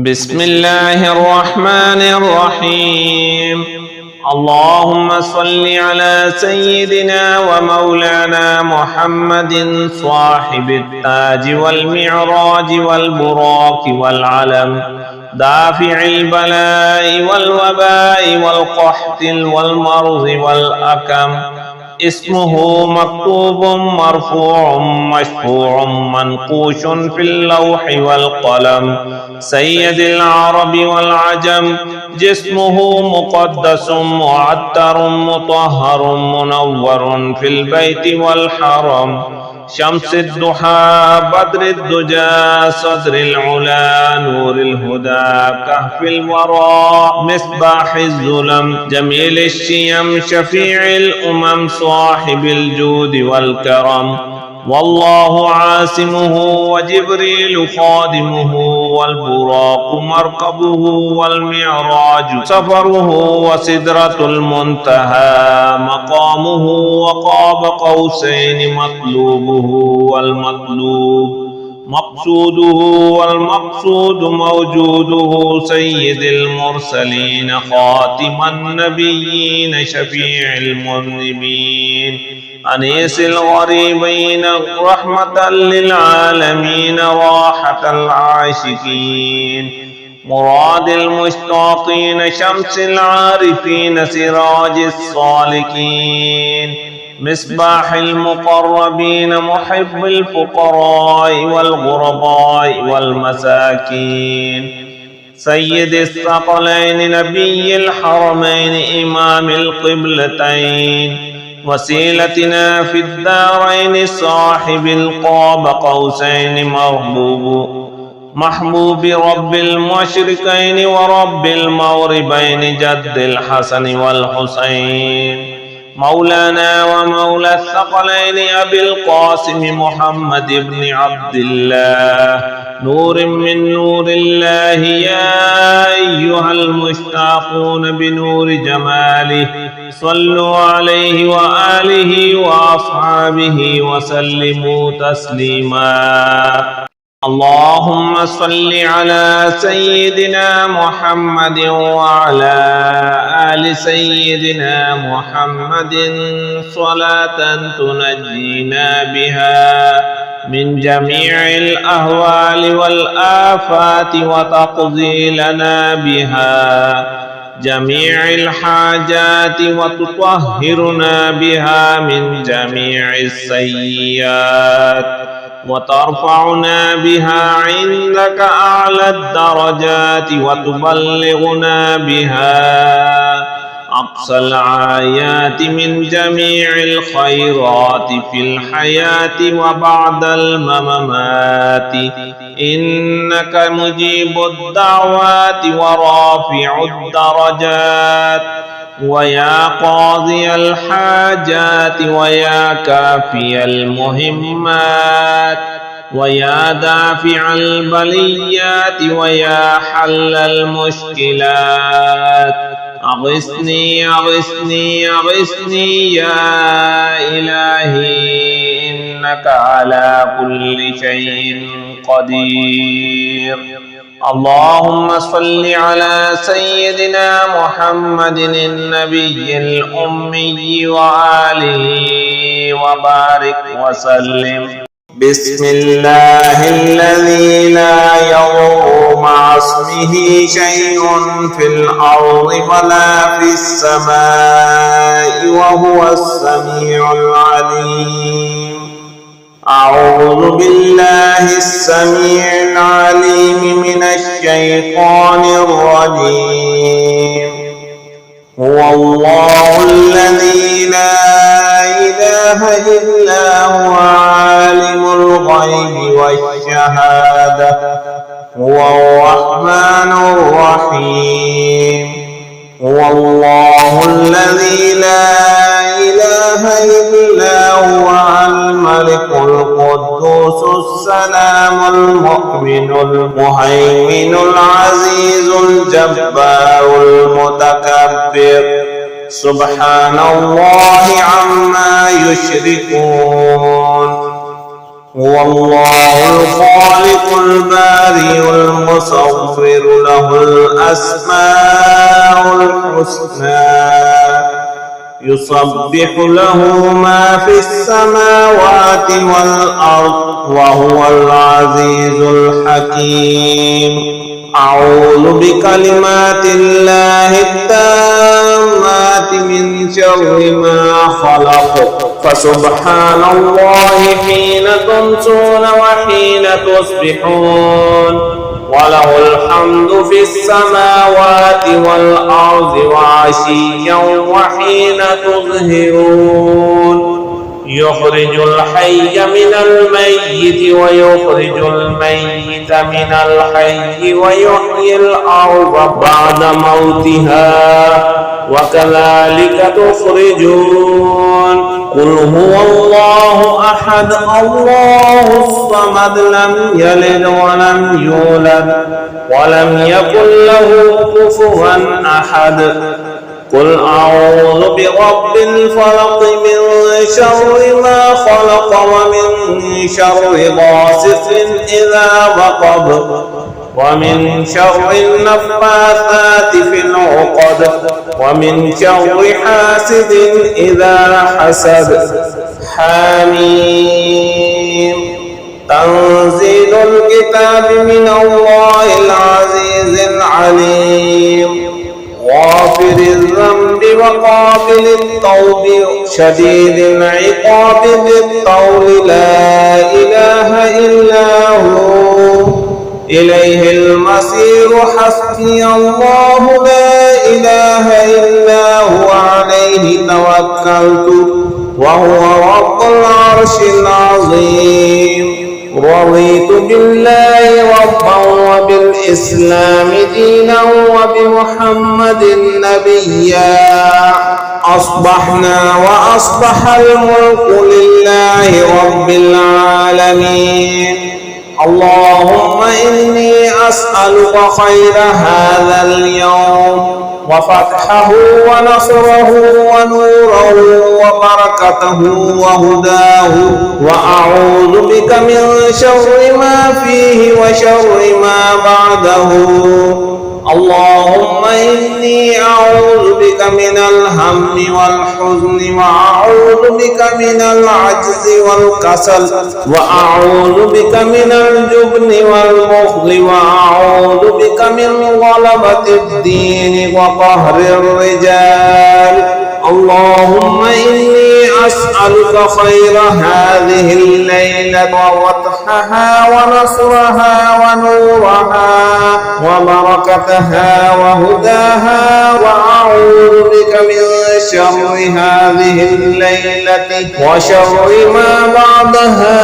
بسم الله الرحمن الرحيم. اللهم صل على سيدنا ومولانا محمد صاحب التاج والمعراج والبراق والعلم، دافع البلاء والوباء والقحط والمرض والأكم. اسمه مكتوب مرفوع مشفوع منقوش في اللوح والقلم، سيد العرب والعجم. جسمه مقدس معطر مطهر منور في البيت والحرم، شمس الضحى بدر الدجى صدر العلا نور الهدى كهف الورى مصباح الظلم، جميل الشيم شفيع الأمم صاحب الجود والكرم. والله عاصمه وجبريل خادمه والبراق مركبه والمعراج سفره وسدرة المنتهى مقامه، وقاب قوسين مطلوبه والمطلوب مقصوده والمقصود موجوده، سيد المرسلين خاتم النبيين شفيع المذنبين، أنيس الغريبين رحمة للعالمين راحة العاشقين، مراد المشتاقين شمس العارفين سراج الصالكين، مصباح المقربين محب الفقراء والغرباء والمساكين، سيد الثقلين نبي الحرمين إمام القبلتين، وسيلتنا في الدارين صاحب القاب قوسين محبوب رب المشرقين ورب المغربين جد الحسن والحسين، مولانا ومولى الثقلين أبي القاسم محمد بن عبد الله، نور من نور الله يا أيها المشتاقون بنور جماله، صلوا عليه وآله وأصحابه وسلموا تسليما. اللهم صل على سيدنا محمد وعلى آل سيدنا محمد صلاة تنجينا بها من جميع الأهوال والآفات وتقضي لنا بها جميع الحاجات وتطهرنا بها من جميع السيئات وترفعنا بها عندك أعلى الدرجات وتبلغنا بها أقصى الآيات من جميع الخيرات في الحياة وبعد الممات، إنك مجيب الدعوات ورافع الدرجات، ويا قاضي الحاجات ويا كافي المهمات ويا دافع البليات ويا حل المشكلات، أغثني أغثني أغثني يا إلهي إنك على كل شيء قدير. اللهم صل على سيدنا محمد النبي الأمي وآله وبارك وسلم. بسم الله الذي لا يضر مع اسمه شيء في الأرض ولا في السماء وهو السميع العليم. أعوذ بالله السميع العليم من الشيطان الرجيم. هو الله الذي لا إله إلا هو عالم الغيب والشهادة، هو الرحمن الرحيم. هو الله الذي لا إله إلا هو الملك القدوس السلام المؤمن المهيمن العزيز الجبار المتكبر، سبحان الله عما يشركون. هو الله الخالق البارئ المصور له الأسماء الحسنى يسبح له ما في السماوات والأرض وهو العزيز الحكيم. أعوذ بكلمات الله التامات من شر ما خلق فسبحان الله حين تمسون وحين تصبحون وله الحمد في السماوات والأرض وعشيا وحين تظهرون يخرج الحي من الميت ويخرج الميت من الحي ويحيي الأرض بعد موتها وكذلك تخرجون. قل هو الله أحد الله الصمد لم يلد ولم يولد ولم يكن له كفوا أحد. قل أعوذ برب الفلق من شر ما خلق ومن شر غاسق إذا وقب ومن شر النفاثات في العقد ومن شر حاسد إذا حسد. حميم. تنزيل الكتاب من الله العزيز العليم غافر الذنب وقابل التوب شديد العقاب ذي الطول لا إله إلا هو إليه المصير حسبي الله لا إله إلا هو عليه توكلت وهو رب العرش العظيم. رضيت بالله ربا وبالإسلام دينا وبمحمد نبيا. أصبحنا وأصبح الملك لله رب العالمين. اللهم إني أسألك خير هذا اليوم وفتحه ونصره ونوره وبركته وهداه وأعوذ بك من شر ما فيه وشر ما بعده. اللهم إني أعوذ بك من الهم والحزن وأعوذ بك من العجز والكسل وأعوذ بك من الجبن والبخل وأعوذ بك من غلبة الدين وقهر الرجال. اللهم إني أسألك خير هذه الليلة وفتحها ونصرها ونورها وبركتها وهداها وأعوذ بك من شر هذه الليلة وشر ما بعدها.